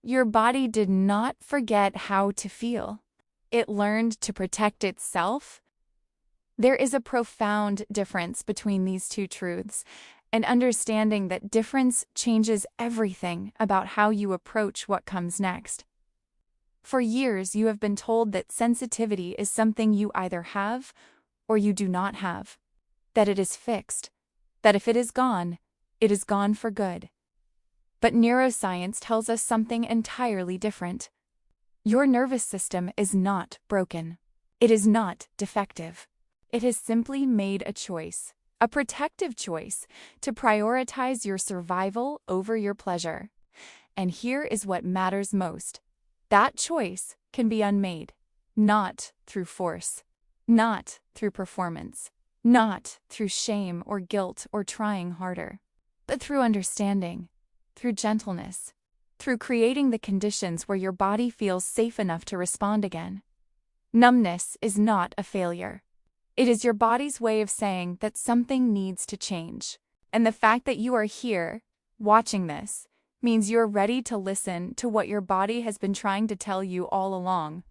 Your body did not forget how to feel. It learned to protect itself. There is a profound difference between these two truths, and understanding that difference changes everything about how you approach what comes next. For years, you have been told that sensitivity is something you either have or you do not have, that it is fixed, that if it is gone for good. But neuroscience tells us something entirely different. Your nervous system is not broken. It is not defective. It has simply made a choice, a protective choice, to prioritize your survival over your pleasure. And here is what matters most. That choice can be unmade, not through force, not through performance, not through shame or guilt or trying harder, but through understanding, through gentleness, through creating the conditions where your body feels safe enough to respond again. Numbness is not a failure. It is your body's way of saying that something needs to change. And the fact that you are here, watching this, means you're ready to listen to what your body has been trying to tell you all along.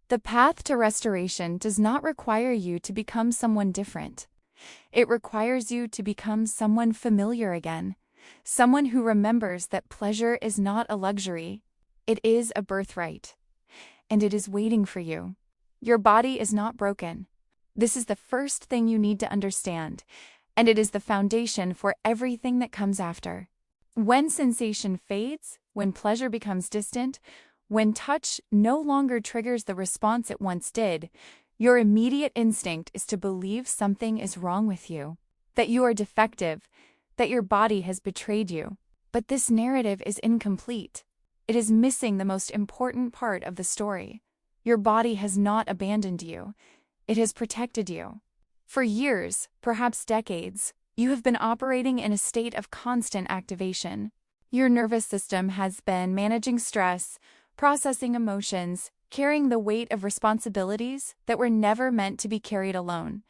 The path to restoration does not require you to become someone different. It requires you to become someone familiar again, someone who remembers that pleasure is not a luxury, it is a birthright. And it is waiting for you. Your body is not broken. This is the first thing you need to understand, and it is the foundation for everything that comes after. When sensation fades, when pleasure becomes distant, when touch no longer triggers the response it once did, your immediate instinct is to believe something is wrong with you, that you are defective, that your body has betrayed you. But this narrative is incomplete. It is missing the most important part of the story. Your body has not abandoned you. It has protected you. For years, perhaps decades, you have been operating in a state of constant activation. Your nervous system has been managing stress, processing emotions, carrying the weight of responsibilities that were never meant to be carried alone.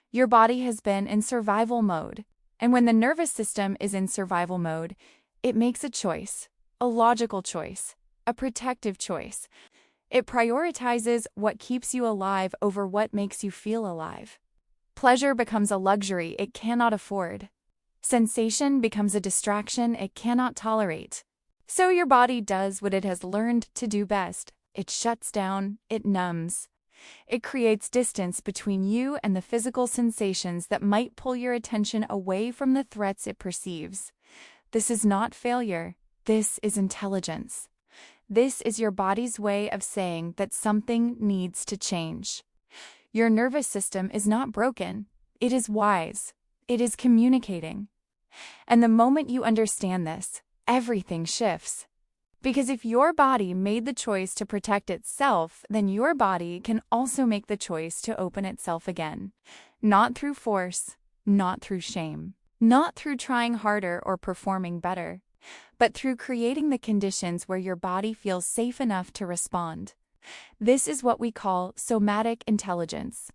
Your body has been in survival mode, and when the nervous system is in survival mode, it makes a choice, a logical choice, a protective choice. It prioritizes what keeps you alive over what makes you feel alive. Pleasure becomes a luxury it cannot afford. Sensation becomes a distraction it cannot tolerate. So your body does what it has learned to do best. It shuts down, it numbs. It creates distance between you and the physical sensations that might pull your attention away from the threats it perceives. This is not failure. This is intelligence. This is your body's way of saying that something needs to change. Your nervous system is not broken. It is wise. It is communicating. And the moment you understand this, everything shifts. Because if your body made the choice to protect itself, then your body can also make the choice to open itself again. Not through force, not through shame, not through trying harder or performing better, but through creating the conditions where your body feels safe enough to respond. This is what we call somatic intelligence.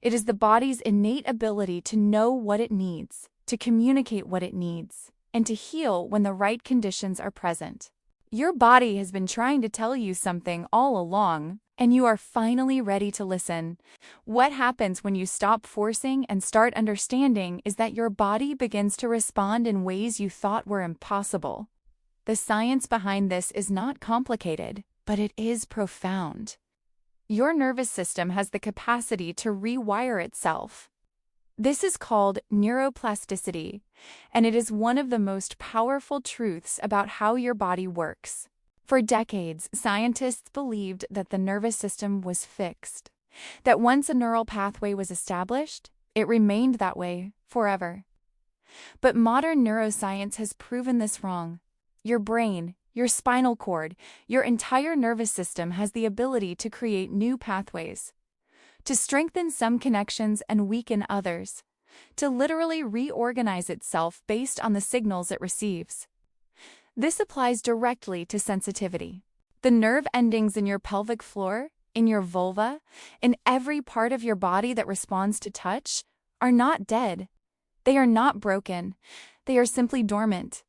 It is the body's innate ability to know what it needs, to communicate what it needs, and to heal when the right conditions are present. Your body has been trying to tell you something all along, and you are finally ready to listen. What happens when you stop forcing and start understanding is that your body begins to respond in ways you thought were impossible. The science behind this is not complicated, but it is profound. Your nervous system has the capacity to rewire itself. This is called neuroplasticity, and it is one of the most powerful truths about how your body works. For decades, scientists believed that the nervous system was fixed, that once a neural pathway was established, it remained that way forever. But modern neuroscience has proven this wrong. Your brain, your spinal cord, your entire nervous system has the ability to create new pathways, to strengthen some connections and weaken others, to literally reorganize itself based on the signals it receives. This applies directly to sensitivity. The nerve endings in your pelvic floor, in your vulva, in every part of your body that responds to touch, are not dead. They are not broken. They are simply dormant.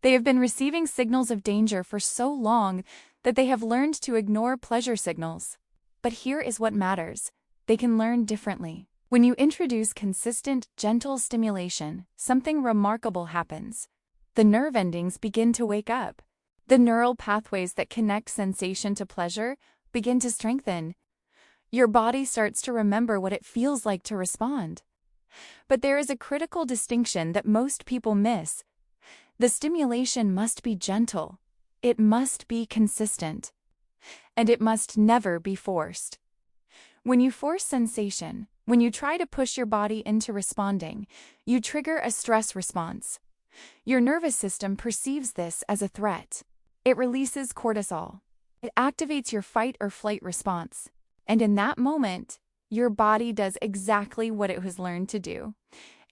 They have been receiving signals of danger for so long that they have learned to ignore pleasure signals. But here is what matters. They can learn differently. When you introduce consistent, gentle stimulation, something remarkable happens. The nerve endings begin to wake up. The neural pathways that connect sensation to pleasure begin to strengthen. Your body starts to remember what it feels like to respond. But there is a critical distinction that most people miss. The stimulation must be gentle. It must be consistent. And it must never be forced. When you force sensation, when you try to push your body into responding, you trigger a stress response. Your nervous system perceives this as a threat. It releases cortisol. It activates your fight or flight response. And in that moment, your body does exactly what it has learned to do.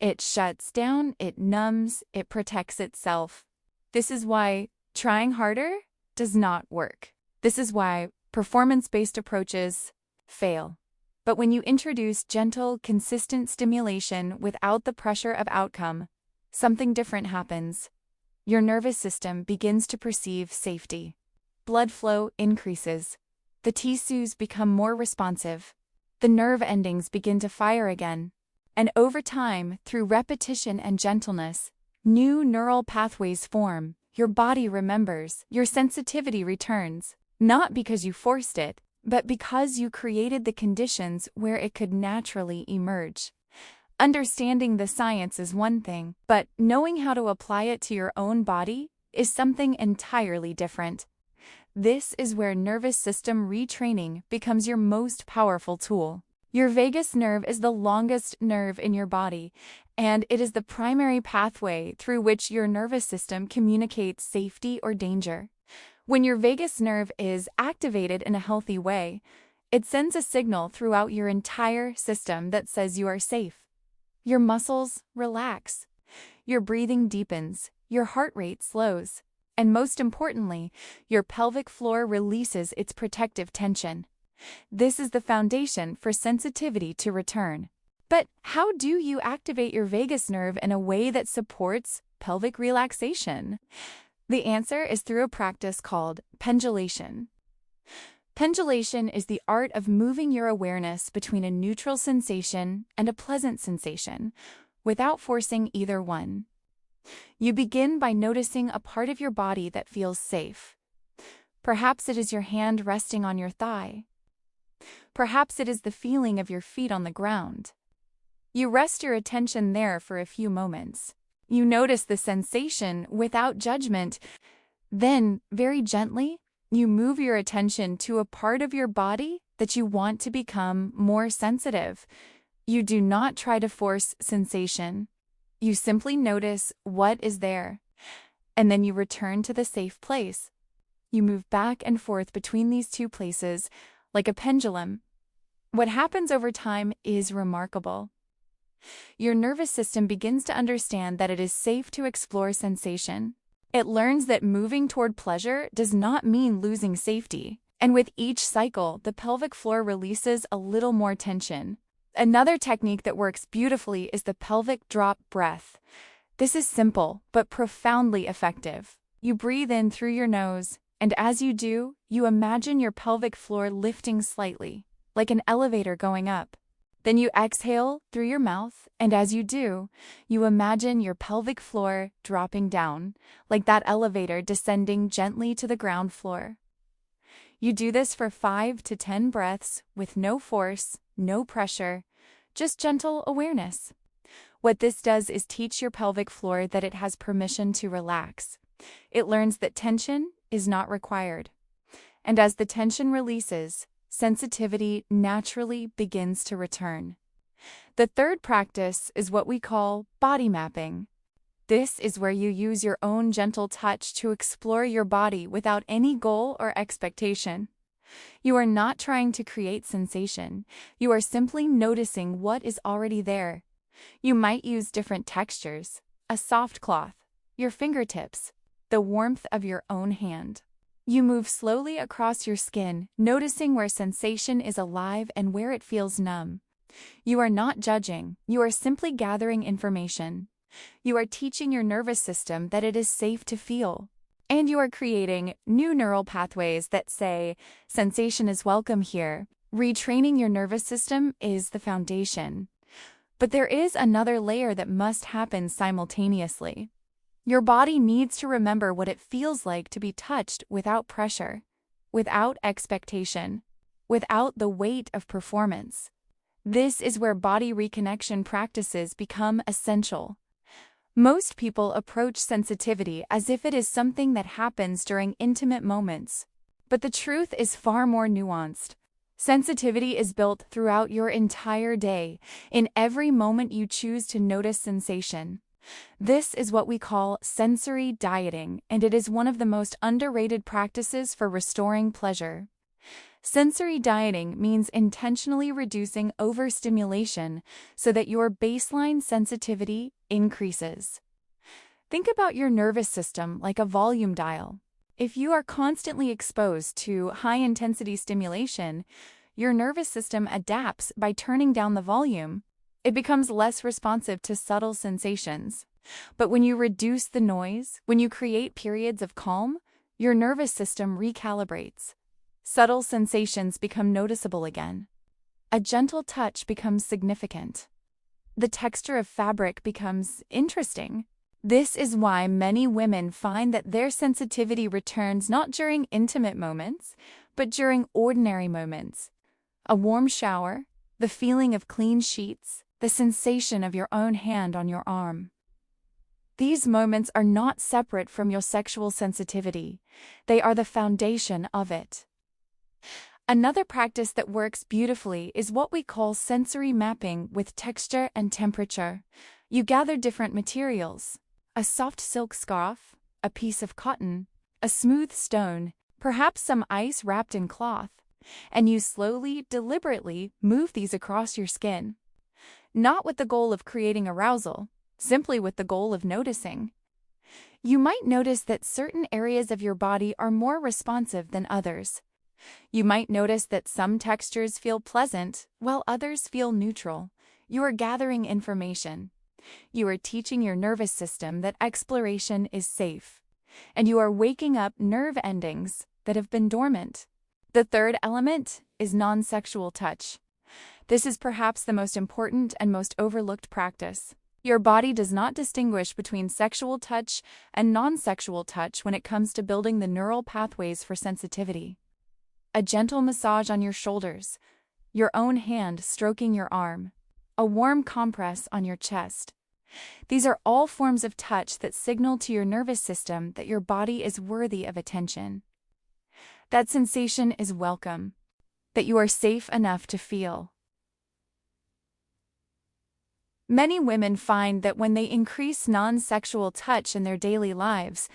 It shuts down, it numbs, it protects itself. This is why trying harder does not work. This is why performance-based approaches fail. But when you introduce gentle, consistent stimulation without the pressure of outcome, something different happens. Your nervous system begins to perceive safety. Blood flow increases. The tissues become more responsive. The nerve endings begin to fire again. And over time, through repetition and gentleness, new neural pathways form. Your body remembers. Your sensitivity returns. Not because you forced it, but because you created the conditions where it could naturally emerge. Understanding the science is one thing, but knowing how to apply it to your own body is something entirely different. This is where nervous system retraining becomes your most powerful tool. Your vagus nerve is the longest nerve in your body, and it is the primary pathway through which your nervous system communicates safety or danger. When your vagus nerve is activated in a healthy way, it sends a signal throughout your entire system that says you are safe. Your muscles relax. Your breathing deepens. Your heart rate slows. And most importantly, your pelvic floor releases its protective tension. This is the foundation for sensitivity to return. But how do you activate your vagus nerve in a way that supports pelvic relaxation? The answer is through a practice called pendulation. Pendulation is the art of moving your awareness between a neutral sensation and a pleasant sensation, without forcing either one. You begin by noticing a part of your body that feels safe. Perhaps it is your hand resting on your thigh. Perhaps it is the feeling of your feet on the ground. You rest your attention there for a few moments. You notice the sensation without judgment. Then, very gently, you move your attention to a part of your body that you want to become more sensitive. You do not try to force sensation. You simply notice what is there, and then you return to the safe place. You move back and forth between these two places like a pendulum. What happens over time is remarkable. Your nervous system begins to understand that it is safe to explore sensation. It learns that moving toward pleasure does not mean losing safety. And with each cycle, the pelvic floor releases a little more tension. Another technique that works beautifully is the pelvic drop breath. This is simple, but profoundly effective. You breathe in through your nose, and as you do, you imagine your pelvic floor lifting slightly, like an elevator going up. Then you exhale through your mouth, and as you do, you imagine your pelvic floor dropping down, like that elevator descending gently to the ground floor. You do this for 5 to 10 breaths with no force, no pressure, just gentle awareness. What this does is teach your pelvic floor that it has permission to relax. It learns that tension is not required. And as the tension releases, sensitivity naturally begins to return. The third practice is what we call body mapping. This is where you use your own gentle touch to explore your body without any goal or expectation. You are not trying to create sensation. You are simply noticing what is already there. You might use different textures, a soft cloth, your fingertips, the warmth of your own hand. You move slowly across your skin, noticing where sensation is alive and where it feels numb. You are not judging, you are simply gathering information. You are teaching your nervous system that it is safe to feel. And you are creating new neural pathways that say, sensation is welcome here. Retraining your nervous system is the foundation. But there is another layer that must happen simultaneously. Your body needs to remember what it feels like to be touched without pressure, without expectation, without the weight of performance. This is where body reconnection practices become essential. Most people approach sensitivity as if it is something that happens during intimate moments. But the truth is far more nuanced. Sensitivity is built throughout your entire day, in every moment you choose to notice sensation. This is what we call sensory dieting, and it is one of the most underrated practices for restoring pleasure. Sensory dieting means intentionally reducing overstimulation so that your baseline sensitivity increases. Think about your nervous system like a volume dial. If you are constantly exposed to high-intensity stimulation, your nervous system adapts by turning down the volume. It becomes less responsive to subtle sensations. But when you reduce the noise, when you create periods of calm, your nervous system recalibrates. Subtle sensations become noticeable again. A gentle touch becomes significant. The texture of fabric becomes interesting. This is why many women find that their sensitivity returns not during intimate moments, but during ordinary moments. A warm shower, the feeling of clean sheets, the sensation of your own hand on your arm. These moments are not separate from your sexual sensitivity. They are the foundation of it. Another practice that works beautifully is what we call sensory mapping with texture and temperature. You gather different materials, a soft silk scarf, a piece of cotton, a smooth stone, perhaps some ice wrapped in cloth, and you slowly, deliberately move these across your skin. Not with the goal of creating arousal, simply with the goal of noticing. You might notice that certain areas of your body are more responsive than others. You might notice that some textures feel pleasant, while others feel neutral. You are gathering information. You are teaching your nervous system that exploration is safe. And you are waking up nerve endings that have been dormant. The third element is non-sexual touch. This is perhaps the most important and most overlooked practice. Your body does not distinguish between sexual touch and non-sexual touch when it comes to building the neural pathways for sensitivity. A gentle massage on your shoulders, your own hand stroking your arm, a warm compress on your chest. These are all forms of touch that signal to your nervous system that your body is worthy of attention. That sensation is welcome, that you are safe enough to feel. Many women find that when they increase non-sexual touch in their daily lives,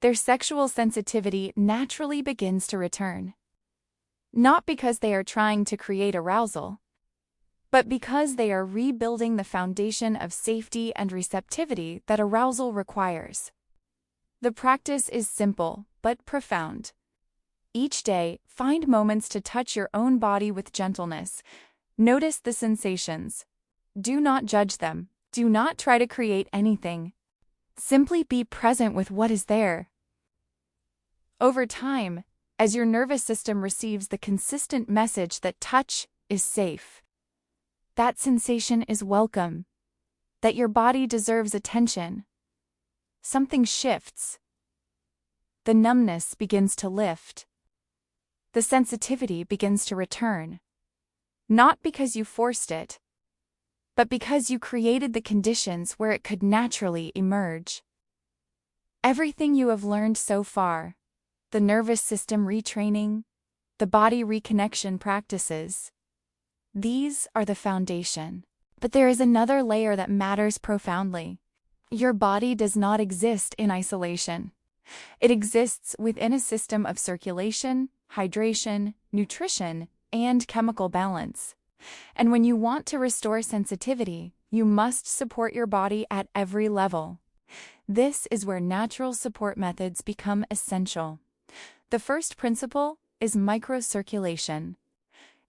their sexual sensitivity naturally begins to return. Not because they are trying to create arousal, but because they are rebuilding the foundation of safety and receptivity that arousal requires. The practice is simple but profound. Each day, find moments to touch your own body with gentleness. Notice the sensations. Do not judge them. Do not try to create anything. Simply be present with what is there. Over time, as your nervous system receives the consistent message that touch is safe, that sensation is welcome, that your body deserves attention, something shifts. The numbness begins to lift. The sensitivity begins to return. Not because you forced it, but because you created the conditions where it could naturally emerge. Everything you have learned so far, the nervous system retraining, the body reconnection practices, these are the foundation. But there is another layer that matters profoundly. Your body does not exist in isolation. It exists within a system of circulation, hydration, nutrition, and chemical balance. And when you want to restore sensitivity, you must support your body at every level. This is where natural support methods become essential. The first principle is microcirculation.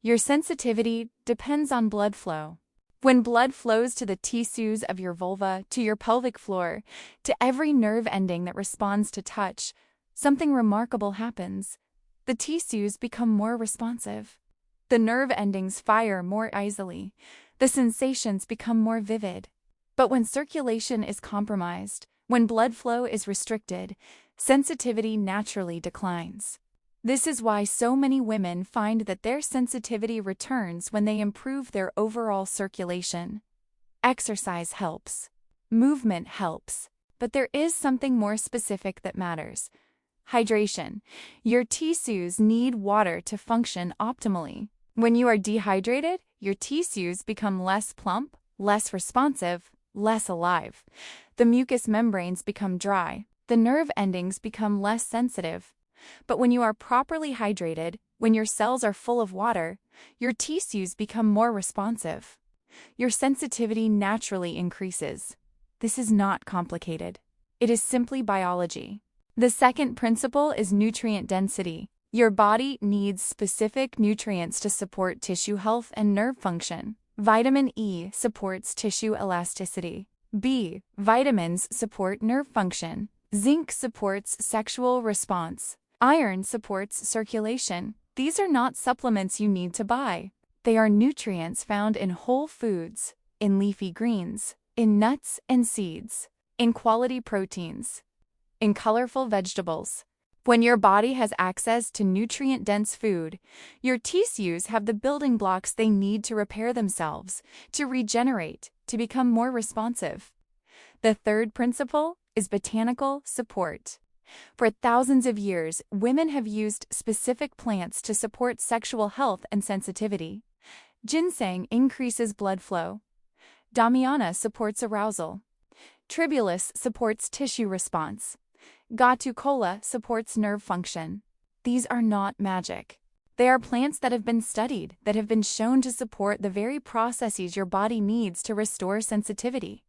Your sensitivity depends on blood flow. When blood flows to the tissues of your vulva, to your pelvic floor, to every nerve ending that responds to touch, something remarkable happens. The tissues become more responsive. The nerve endings fire more easily. The sensations become more vivid. But when circulation is compromised, when blood flow is restricted, sensitivity naturally declines. This is why so many women find that their sensitivity returns when they improve their overall circulation. Exercise helps. Movement helps. But there is something more specific that matters. Hydration. Your tissues need water to function optimally. When you are dehydrated, your tissues become less plump, less responsive, less alive. The mucous membranes become dry. The nerve endings become less sensitive. But when you are properly hydrated, when your cells are full of water, your tissues become more responsive. Your sensitivity naturally increases. This is not complicated. It is simply biology. The second principle is nutrient density. Your body needs specific nutrients to support tissue health and nerve function. Vitamin E supports tissue elasticity. B. Vitamins support nerve function. Zinc supports sexual response. Iron supports circulation. These are not supplements you need to buy. They are nutrients found in whole foods, in leafy greens, in nuts and seeds, in quality proteins, in colorful vegetables. When your body has access to nutrient-dense food, your tissues have the building blocks they need to repair themselves, to regenerate, to become more responsive. The third principle is botanical support. For thousands of years, women have used specific plants to support sexual health and sensitivity. Ginseng increases blood flow. Damiana supports arousal. Tribulus supports tissue response. Gatu kola supports nerve function. These are not magic. They are plants that have been studied, that have been shown to support the very processes your body needs to restore sensitivity.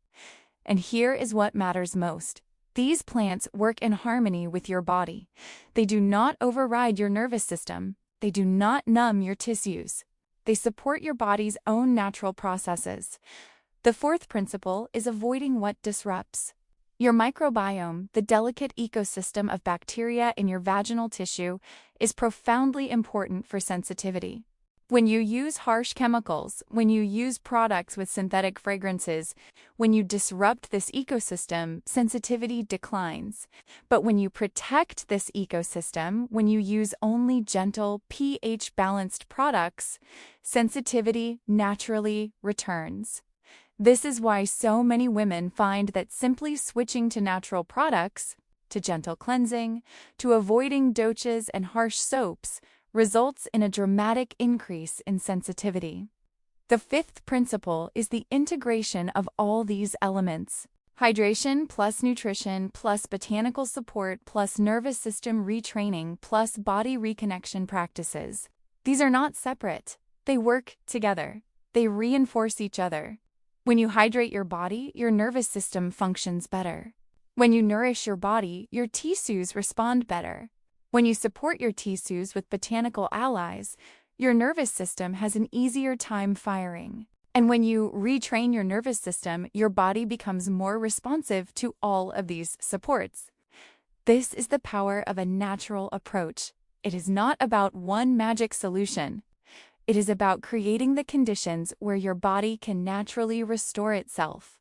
And here is what matters most. These plants work in harmony with your body. They do not override your nervous system. They do not numb your tissues. They support your body's own natural processes. The fourth principle is avoiding what disrupts. Your microbiome, the delicate ecosystem of bacteria in your vaginal tissue, is profoundly important for sensitivity. When you use harsh chemicals, when you use products with synthetic fragrances, when you disrupt this ecosystem, sensitivity declines. But when you protect this ecosystem, when you use only gentle, pH-balanced products, sensitivity naturally returns. This is why so many women find that simply switching to natural products, to gentle cleansing, to avoiding doaches and harsh soaps, results in a dramatic increase in sensitivity. The fifth principle is the integration of all these elements. Hydration plus nutrition plus botanical support plus nervous system retraining plus body reconnection practices. These are not separate. They work together. They reinforce each other. When you hydrate your body, your nervous system functions better. When you nourish your body, your tissues respond better. When you support your tissues with botanical allies, your nervous system has an easier time firing. And when you retrain your nervous system, your body becomes more responsive to all of these supports. This is the power of a natural approach. It is not about one magic solution. It is about creating the conditions where your body can naturally restore itself.